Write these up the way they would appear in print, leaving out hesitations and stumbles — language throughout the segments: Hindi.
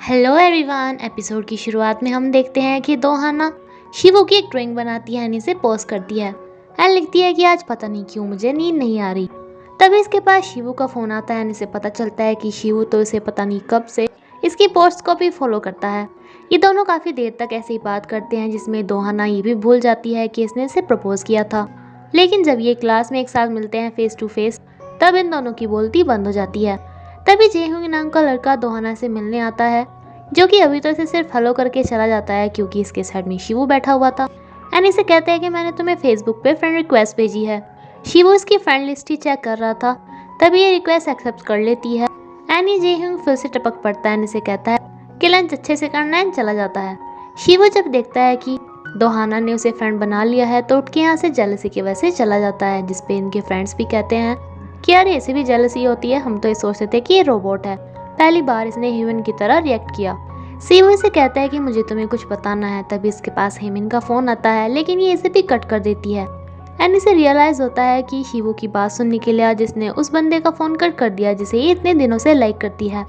Hello everyone. एपिसोड की शुरुआत में हम देखते हैं कि दोहाना शिवू की एक ड्राइंग बनाती है, एनी से पोस्ट करती है एंड लिखती है कि आज पता नहीं क्यों मुझे नींद नहीं आ रही। तभी इसके पास शिवू का फ़ोन आता है, एनी से पता चलता है कि शिवू तो इसे पता नहीं कब से इसकी पोस्ट को भी फॉलो करता है। ये दोनों काफ़ी देर तक ऐसे ही बात करते हैं, जिसमें दोहाना ये भी भूल जाती है कि इसने इसे प्रपोज किया था। लेकिन जब ये क्लास में एक साथ मिलते हैं फेस टू फेस, तब इन दोनों की बोलती बंद हो जाती है। तभी जेहुंग नाम का लड़का दोहाना से मिलने आता है, जो कि अभी तो इसे सिर्फ हेलो करके चला जाता है क्योंकि इसके साइड में शिवू बैठा हुआ था। एंड इसे कहते हैं कि मैंने तुम्हें फेसबुक पे फ्रेंड रिक्वेस्ट भेजी है। शिवू इसकी फ्रेंड लिस्ट ही चेक कर रहा था, तभी ये रिक्वेस्ट एक्सेप्ट कर लेती है। एंड ये जेहुंग फिर से टपक पड़ता है, इसे कहता है कि लंच अच्छे से करना है, चला जाता है। शिवू जब देखता है कि दोहाना ने उसे फ्रेंड बना लिया है तो उठ के यहाँ से जेलसी की वजह से चला जाता है, जिसपे इनके फ्रेंड्स भी कहते हैं कि यार ऐसे भी जेलसी होती है, हम तो ये सोचते थे कि ये रोबोट है। पहली बार इसने ह्यूमन की तरह रिएक्ट किया। शिवू इसे कहता है कि मुझे तुम्हें कुछ बताना है। तभी इसके पास हेमिन का फोन आता है, लेकिन ये इसे भी कट कर देती है। एंड इसे रियलाइज होता है कि शिवू की बात सुनने के लिए आज इसने उस बंदे का फोन कट कर दिया जिसे ये इतने दिनों से लाइक करती है।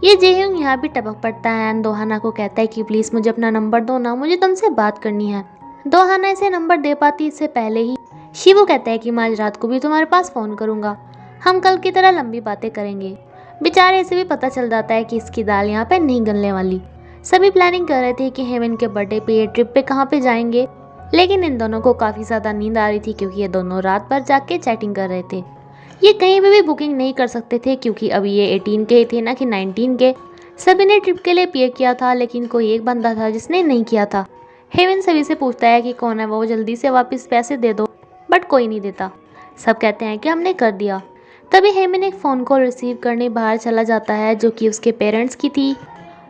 ये जेह्यूंग यहाँ भी टपक पड़ता है एंड दोहाना को कहता है कि प्लीज मुझे अपना नंबर दो ना, मुझे तुमसे बात करनी है। दोहाना इसे नंबर दे पाती इससे पहले ही शिवू कहता है कि मैं आज रात को भी तुम्हारे पास फोन करूंगा, हम कल की तरह लंबी बातें करेंगे। बेचारे से भी पता चल जाता है कि इसकी दाल यहाँ पे नहीं गलने वाली। सभी प्लानिंग कर रहे थे कि हेमन के बर्थडे पे ये ट्रिप पे कहाँ पे जाएंगे, लेकिन इन दोनों को काफ़ी ज़्यादा नींद आ रही थी क्योंकि ये दोनों रात भर जाग के चैटिंग कर रहे थे। ये कहीं पे भी बुकिंग नहीं कर सकते थे क्योंकि अभी ये 18 के ही थे ना कि 19 के। सभी ने ट्रिप के लिए पे किया था, लेकिन कोई एक बंदा था जिसने नहीं किया था। हेमन सभी से पूछता है कि कौन है वो, जल्दी से वापस पैसे दे दो, बट कोई नहीं देता। सब कहते हैं कि हमने कर दिया। तभी हेमन एक फ़ोन कॉल रिसीव करने बाहर चला जाता है, जो कि उसके पेरेंट्स की थी।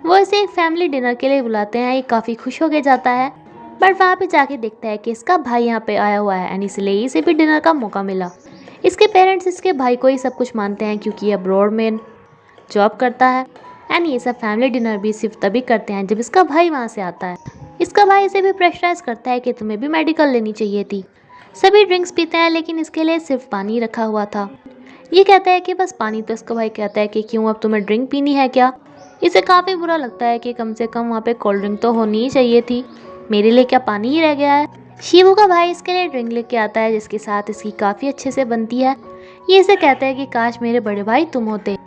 वो इसे एक फैमिली डिनर के लिए बुलाते हैं। ये काफ़ी खुश हो के जाता है, बट वहाँ पे जाके देखता है कि इसका भाई यहाँ पे आया हुआ है एंड इसलिए इसे भी डिनर का मौका मिला। इसके पेरेंट्स इसके भाई को ही सब कुछ मानते हैं क्योंकि ये अब्रॉड में जॉब करता है एंड ये सब फैमिली डिनर भी सिर्फ तभी करते हैं जब इसका भाई वहाँ से आता है। इसका भाई इसे भी प्रेशराइज करता है कि तुम्हें भी मेडिकल लेनी चाहिए थी। सभी ड्रिंक्स पीते हैं, लेकिन इसके लिए सिर्फ पानी रखा हुआ था। ये कहता है कि बस पानी, तो इसका भाई कहता है कि क्यों, अब तुम्हें ड्रिंक पीनी है क्या। इसे काफ़ी बुरा लगता है कि कम से कम वहाँ पे कोल्ड ड्रिंक तो होनी ही चाहिए थी, मेरे लिए क्या पानी ही रह गया है। शिवू का भाई इसके लिए ड्रिंक लेके आता है, जिसके साथ इसकी काफ़ी अच्छे से बनती है। ये इसे कहता है कि काश मेरे बड़े भाई तुम होते,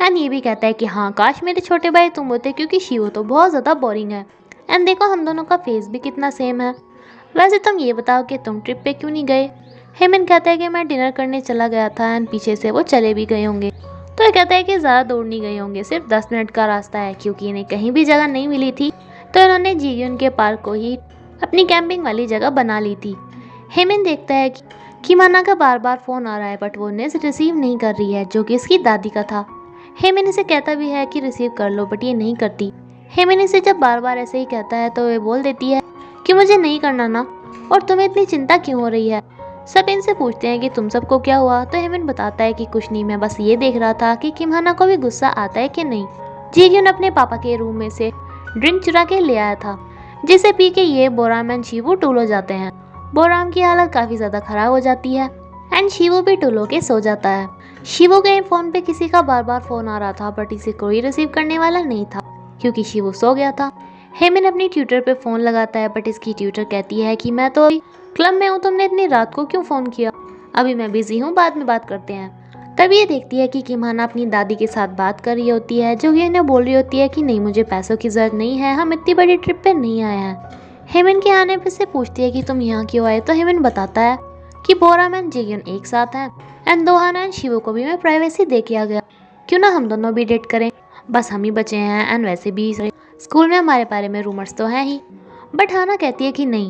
एंड ये भी कहता है कि हाँ काश मेरे छोटे भाई तुम होते, क्योंकि शिवू तो बहुत ज़्यादा बोरिंग है। एंड देखो हम दोनों का फेस भी कितना सेम है। वैसे तुम ये बताओ कि तुम ट्रिप पे क्यों नहीं गए। हेमन कहता है कि मैं डिनर करने चला गया था एंड पीछे से वो चले भी गए होंगे। तो ये कहता है कि ज़्यादा दूर नहीं गए होंगे, सिर्फ 10 मिनट का रास्ता है, क्योंकि इन्हें कहीं भी जगह नहीं मिली थी तो इन्होंने जीयन के पार्क को ही अपनी कैंपिंग वाली जगह बना ली थी। हेमन देखता है कि माना का बार बार फ़ोन आ रहा है, बट वो उन्हें रिसीव नहीं कर रही है, जो कि इसकी दादी का था। हेमन इसे कहता भी है कि रिसीव कर लो, बट ये नहीं करती। हेमन इसे जब बार बार ऐसे ही कहता है तो वे बोल देती है कि मुझे नहीं करना ना, और तुम्हें इतनी चिंता क्यों हो रही है। सब इनसे पूछते हैं कि तुम सबको क्या हुआ, तो हेमन बताता है कि कुछ नहीं, मैं बस ये देख रहा था कि किमहाना को भी गुस्सा आता है कि नहीं। जीग्यून अपने पापा के रूम में से ड्रिंक चुरा के ले आया था, जिसे पी के ये बोराम एंड शिवू टूल हो जाते हैं। बोराम की हालत काफ़ी ज़्यादा खराब हो जाती है एंड शिवू भी टूल के सो जाता है। शिवू के फ़ोन पे किसी का बार बार फ़ोन आ रहा था, बट इसे कोई रिसीव करने वाला नहीं था क्योंकि शिवू सो गया था। हेमन अपनी ट्यूटर पे फ़ोन लगाता है, बट इसकी ट्यूटर कहती है कि मैं तो क्लब में हूँ, तुमने इतनी रात को क्यों फ़ोन किया, अभी मैं बिजी हूँ, बाद में बात करते हैं। तभी ये देखती है कि किमहाना अपनी दादी के साथ बात कर रही होती है, जो कि इन्हें बोल रही होती है कि नहीं मुझे पैसों की ज़रूरत नहीं है, हम इतनी बड़ी ट्रिप पे नहीं आए हैं। हेमन के आने पर से पूछती है कि तुम यहाँ क्यों आए, तो हेमन बताता है कि बोराम एंड जीग्यून एक साथ हैं एंड दोहाना एंड शिवू को भी मैं प्राइवेसी दे के आ गया, क्यों ना हम दोनों भी डेट करें, बस हम ही बचे हैं एंड वैसे भी स्कूल में हमारे बारे में रूमर्स तो हैं ही। बट हाना कहती है कि नहीं,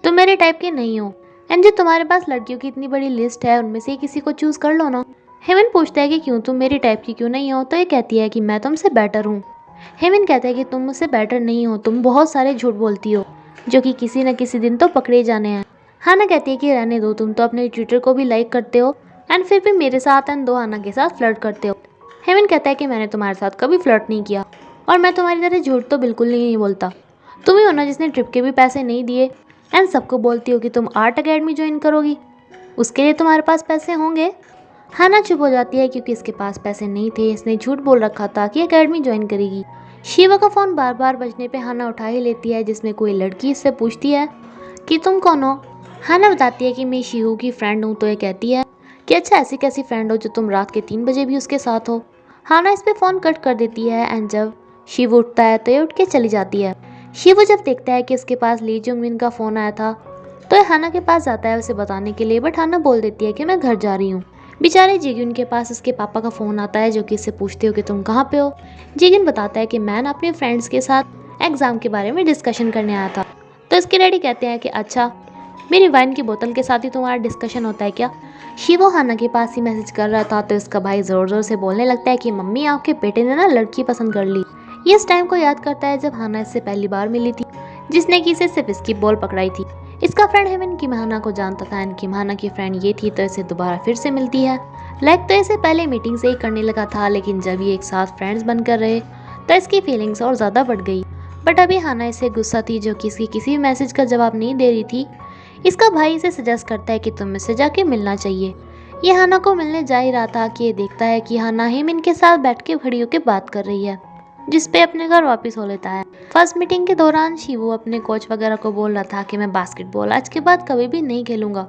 तुम मेरे टाइप के नहीं हो, एंड जो तुम्हारे पास लड़कियों की इतनी बड़ी लिस्ट है उनमें से किसी को चूज़ कर लो ना। हेमन पूछता है कि क्यों, तुम मेरी टाइप की क्यों नहीं हो, तो ये कहती है कि मैं तुमसे बेटर हूँ। हेमन कहता है कि तुम मुझसे बेटर नहीं हो, तुम बहुत सारे झूठ बोलती हो जो कि किसी न किसी दिन तो पकड़े जाने हैं। हाना कहती है कि रहने दो, तुम तो अपने ट्विटर को भी लाइक करते हो एंड फिर भी मेरे साथ एंड दोहाना के साथ फ्लर्ट करते हो। हेमन कहता है कि मैंने तुम्हारे साथ कभी फ्लर्ट नहीं किया और मैं तुम्हारी तरह झूठ तो बिल्कुल नहीं बोलता। तुम ही हो ना जिसने ट्रिप के भी पैसे नहीं दिए एंड सबको बोलती हो कि तुम आर्ट अकेडमी ज्वाइन करोगी, उसके लिए तुम्हारे पास पैसे होंगे। हाना चुप हो जाती है क्योंकि इसके पास पैसे नहीं थे, इसने झूठ बोल रखा था कि अकेडमी ज्वाइन करेगी। शिवा का फोन बार बार बजने पे हाना उठा ही लेती है, जिसमें कोई लड़की इससे पूछती है कि तुम कौन हो। हाना बताती है कि मैं शिवू की फ्रेंड हूँ, तो ये कहती है कि अच्छा ऐसी कैसी फ्रेंड हो जो तुम रात के 3 बजे भी उसके साथ हो। हाना इस पे फ़ोन कट कर देती है एंड जब शिवू उठता है तो ये उठ के चली जाती है। शिवू जब देखता है कि उसके पास ली जुंगमिन का फ़ोन आया था तो ये हाना के पास जाता है उसे बताने के लिए, बट हाना बोल देती है कि मैं घर जा रही हूँ। बेचारे जिगिन के पास उसके पापा का फ़ोन आता है जो कि इससे पूछते हो कि तुम कहाँ पे हो। जिगिन बताता है कि मैं ना अपने फ्रेंड्स के साथ एग्ज़ाम के बारे में डिस्कशन करने आया था। तो इसके डैडी कहते हैं कि अच्छा, मेरी वाइन की बोतल के साथ ही तुम्हारा डिस्कशन होता है क्या। शिवो हाना के पास ही मैसेज कर रहा था तो इसका भाई जोर जोर से बोलने लगता है कि मम्मी आपके बेटे ने ना लड़की पसंद कर ली। ये इस टाइम को याद करता है जब हाना इससे पहली बार मिली थी, जिसने कि इसे सिर्फ इसकी बॉल पकड़ाई थी। इसका फ्रेंड हेमन किमहाना को जानता था एंड किमहाना की फ्रेंड ये थी, तो इसे दोबारा फिर से मिलती है। लाइक तो इसे पहले मीटिंग से ही करने लगा था, लेकिन जब ये एक साथ फ्रेंड्स बनकर रहे तो इसकी फीलिंग्स और ज़्यादा बढ़ गई। बट अभी हाना इससे गुस्सा थी जो कि इसकी किसी भी मैसेज का जवाब नहीं दे रही थी। इसका भाई इसे सजेस्ट करता है कि तुम इससे जाके मिलना चाहिए। ये हाना को मिलने जा ही रहा था कि ये देखता है कि हाना हेमिन के साथ बैठ के खड़ी होकर बात कर रही है, जिस पे अपने घर वापस हो लेता है। फर्स्ट मीटिंग के दौरान शिवू अपने कोच वगैरह को बोल रहा था कि मैं बास्केटबॉल आज के बाद कभी भी नहीं खेलूंगा।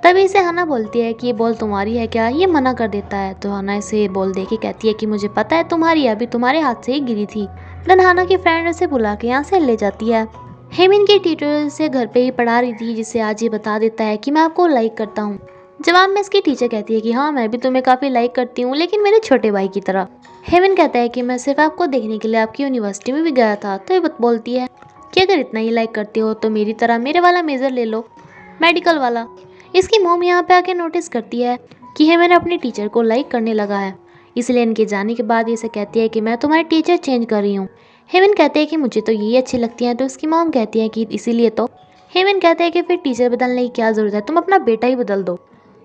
तभी इसे हाना बोलती है कि ये बॉल तुम्हारी है क्या। ये मना कर देता है तो हाना इसे बॉल दे के कहती है कि मुझे पता है तुम्हारी है, अभी तुम्हारे हाथ से ही गिरी थी। देन हाना की फ्रेंड उसे बुला के यहाँ से ले जाती है। हेमिन की टीचर से घर पे ही पढ़ा रही थी, जिससे आज ये बता देता है कि मैं आपको लाइक करता हूँ। जवाब में इसकी टीचर कहती है कि हाँ मैं भी तुम्हें काफ़ी लाइक करती हूँ, लेकिन मेरे छोटे भाई की तरह। हेमिन कहता है कि मैं सिर्फ आपको देखने के लिए आपकी यूनिवर्सिटी में भी गया था। तो ये बोलती है कि अगर इतना ही लाइक करते हो तो मेरी तरह मेरे वाला मेजर ले लो, मेडिकल वाला। इसकी मॉम यहाँ पे आके नोटिस करती है कि हेमिन अपनी टीचर को लाइक करने लगा है, इसलिए इनके जाने के बाद ये से कहती है कि मैं तुम्हारी टीचर चेंज कर रही हूँ। हेमिन कहते हैं कि मुझे तो यही अच्छी लगती हैं, तो उसकी मॉम कहती है कि इसीलिए तो। हेमिन कहते हैं कि फिर टीचर बदलने की क्या ज़रूरत है, तुम अपना बेटा ही बदल दो,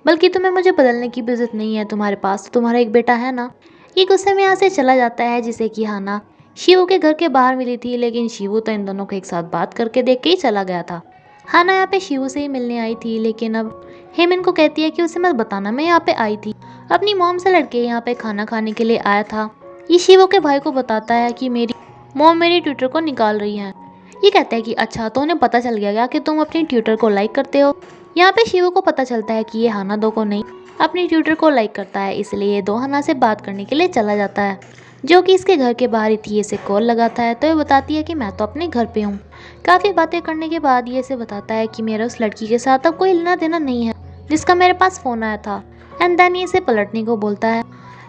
बल्कि तुम्हें मुझे बदलने की भी ज़रूरत नहीं है, तुम्हारे पास तो तुम्हारा एक बेटा है ना। ये गुस्से में यहाँ से चला जाता है, जिसे कि हाना शिवू के घर के बाहर मिली थी, लेकिन शिवू तो इन दोनों को एक साथ बात करके देख के ही चला गया था। हाना यहाँ पे शिवू से ही मिलने आई थी, लेकिन अब हेमिन को कहती है कि उसे मत बताना मैं यहाँ पे आई थी, अपनी मॉम से लड़के यहाँ पे खाना खाने के लिए आया था। ये शिवू के भाई को बताता है कि मेरी मॉम मेरी ट्विटर को निकाल रही है। ये कहता है कि अच्छा, तो उन्हें पता चल गया क्या कि तुम अपनी ट्विटर को लाइक करते हो। यहाँ पे शिवू को पता चलता है कि ये हाना दो को नहीं अपनी ट्विटर को लाइक करता है, इसलिए ये दो हाना से बात करने के लिए चला जाता है, जो कि इसके घर के बाहर ही थी। इसे कॉल लगाता है तो ये बताती है कि मैं तो अपने घर पे हूँ। काफ़ी बातें करने के बाद ये इसे बताता है कि मेरा उस लड़की के साथ अब कोई लेना देना नहीं है जिसका मेरे पास फ़ोन आया था। एंड देन ये इसे पलटने को बोलता है।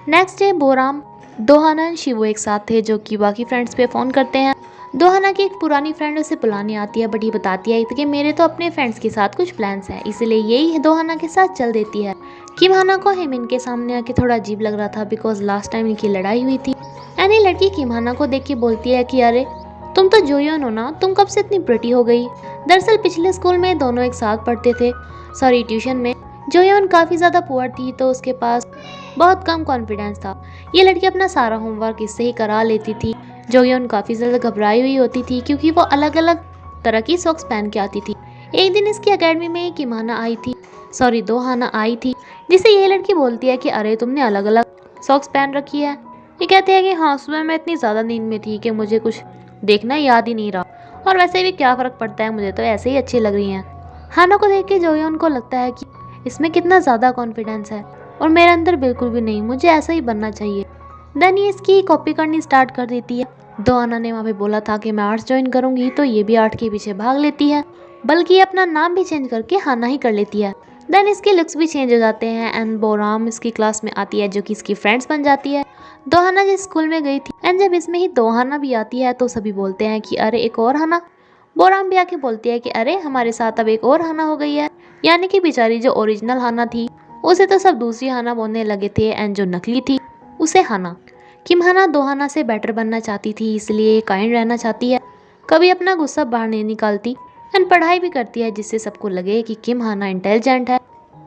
नेक्स्ट डे बोराम, दोहाना एंड शिवू एक साथ थे, जो कि बाकी फ्रेंड्स पे फ़ोन करते हैं। दोहाना की एक पुरानी फ्रेंड उसे बुलाने आती है, बट ये बताती है कि मेरे तो अपने फ्रेंड्स के साथ कुछ प्लान्स हैं, इसलिए यही दोहाना के साथ चल देती है। किमहाना को हेमिन के सामने आके थोड़ा अजीब लग रहा था, बिकॉज लास्ट टाइम इनकी लड़ाई हुई थी। एंड ये लड़की किमहाना को देख के बोलती है कि अरे तुम तो जोयोन हो ना, तुम कब से इतनी प्रिटी हो गई। दरअसल पिछले स्कूल में दोनों एक साथ पढ़ते थे, सॉरी ट्यूशन में। जोयोन काफ़ी ज़्यादा पुअर थी तो उसके पास बहुत कम कॉन्फिडेंस था। ये लड़की अपना सारा होमवर्क इससे ही करा लेती थी। जोयोन काफ़ी ज़्यादा घबराई हुई होती थी क्योंकि वो अलग अलग तरह की सॉक्स पहन के आती थी। एक दिन इसकी अकेडमी में किमाना आई थी, सॉरी दोहाना आई थी, जिसे ये लड़की बोलती है कि अरे तुमने अलग अलग सॉक्स पहन रखी है। ये कहते हैं कि हाँ, सुबह मैं इतनी ज़्यादा नींद में थी कि मुझे कुछ देखना याद ही नहीं रहा, और वैसे भी क्या फ़र्क पड़ता है, मुझे तो ऐसे ही अच्छी लग रही हैं। हाना को देख के जोयोन को लगता है कि इसमें कितना ज़्यादा कॉन्फिडेंस है और मेरे अंदर बिल्कुल भी नहीं, मुझे ऐसा ही बनना चाहिए। देन ये इसकी कॉपी करनी स्टार्ट कर देती है। दोहाना ने वहाँ पे बोला था कि मैं आर्ट्स ज्वाइन करूँगी, तो ये भी आर्ट के पीछे भाग लेती है, बल्कि ये अपना नाम भी चेंज करके हाना ही कर लेती है। देन इसके लुक्स भी चेंज हो जाते हैं एंड बोराम इसकी क्लास में आती है, जो कि इसकी फ्रेंड्स बन जाती है। दोहाना जिस स्कूल में गई थी, एंड जब इसमें ही दोहाना भी आती है तो सभी बोलते हैं कि अरे एक और हाना। बोराम भी आके बोलती है कि अरे हमारे साथ अब एक और हाना हो गई है, यानी कि बेचारी जो ओरिजिनल हाना थी उसे तो सब दूसरी हाना बोलने लगे थे, एंड जो नकली थी उसे हाना। किमहाना दोहाना से बेटर बनना चाहती थी, इसलिए काइंड रहना चाहती है, कभी अपना गुस्सा बाहर नहीं निकालती, एंड पढ़ाई भी करती है जिससे सबको लगे कि किमहाना इंटेलिजेंट है,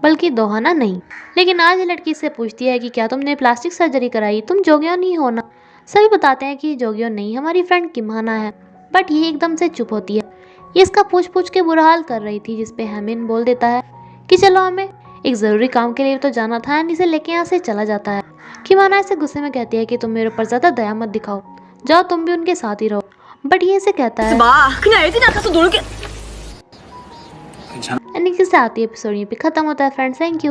बल्कि दोहाना नहीं। लेकिन आज लड़की से पूछती है कि क्या तुमने प्लास्टिक सर्जरी कराई, तुम जोग्योन ही हो ना। सभी बताते हैं कि जोग्योन नहीं, हमारी फ्रेंड किमहाना है, बट ये एकदम से चुप होती है। ये इसका पूछ पूछ के बुरा हाल कर रही थी, जिसपे हेमिन बोल देता है कि चलो हमें एक ज़रूरी काम के लिए तो जाना था, एंड इसे लेके यहाँ से चला जाता है। किमहाना इसे गुस्से में कहती है कि तुम मेरे ऊपर ज़्यादा दया मत दिखाओ, जाओ तुम भी उनके साथ ही रहो। बट ये से कहता है 그냥 애들이랑 가서 놀게. यानी कि साथ ही एपिसोड यहीं पे खत्म होता है फ्रेंड्स। Thank you.